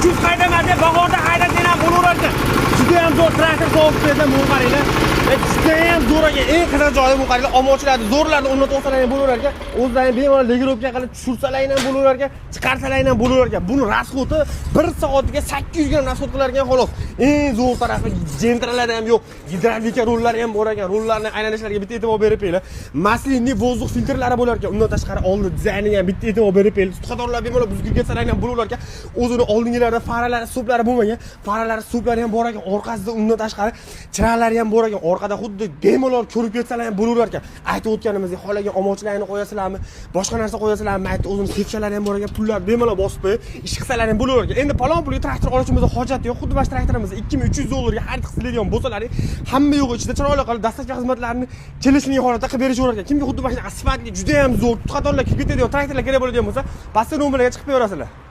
kuz haydamadi, bahorda haydagina bo'laverar ekan. Juda ham zo'r traktor sovib berdi, bu qaranglar. Juda ham zo'r ekan. Eng qiziq joyi bu qaranglar, omochilarni zo'rlarni o'rnatsalar ham bo'laverar ekan. O'zlari bemalol legirovka qilib tushirsalar ham bo'laverar ekan, chiqarsalar ham bo'laverar ekan. Buni rasxoti 1 soatiga 800 gram rasxot qilar ekan xolos. Eng zo'r tarafi jentralarda ham yo'q. Gidravlika rollari ham bor ekan. Rollarni aylanishlariga bitta e'tibor berib qo'yinglar. Maslinli vozdux filtrlari bo'lar ekan. Undan tashqari oldi dizayniga ham bitta e'tibor berib qo'yinglar. Tutqadorlar bemalol buzgul ketsalar ham bo'laverar ekan. O'zini oldingilarda faralari, so'plari bo'lmagan. Faralari, so'plari ham bor ekan. Orqasida undan tashqari chiroqlari ham bor ekan. Orqada xuddi bemalol ko'rib ketsalar ham bo'laverar ekan. Aytib o'tganimizdek, xohlagan omochilarni qo'yasizlarmi, boshqa narsa qo'yasizlarmi, aytdi o'zini sekshalari ham bor ekan. Pullar bemalol bosib qo'yib, ish qilsalar ham bo'laverar ekan. Endi palon pulga traktor olishimizga hojat yo'q. Xuddi mana traktorimizni 2300 dollarga xarid qiladigan bo'lsalaring, hamma yo'q ichida chiroyli qilib dastlabki xizmatlarni kelishli holatda qilib berishaverar ekan. Kimga xuddi mana shunaqa sifatli, juda ham zo'r, tutqadorlar kirib ketadigan traktorlar kerak bo'ladigan bo'lsa, pastda nomerlarga chiqib qo'yaverasizlar.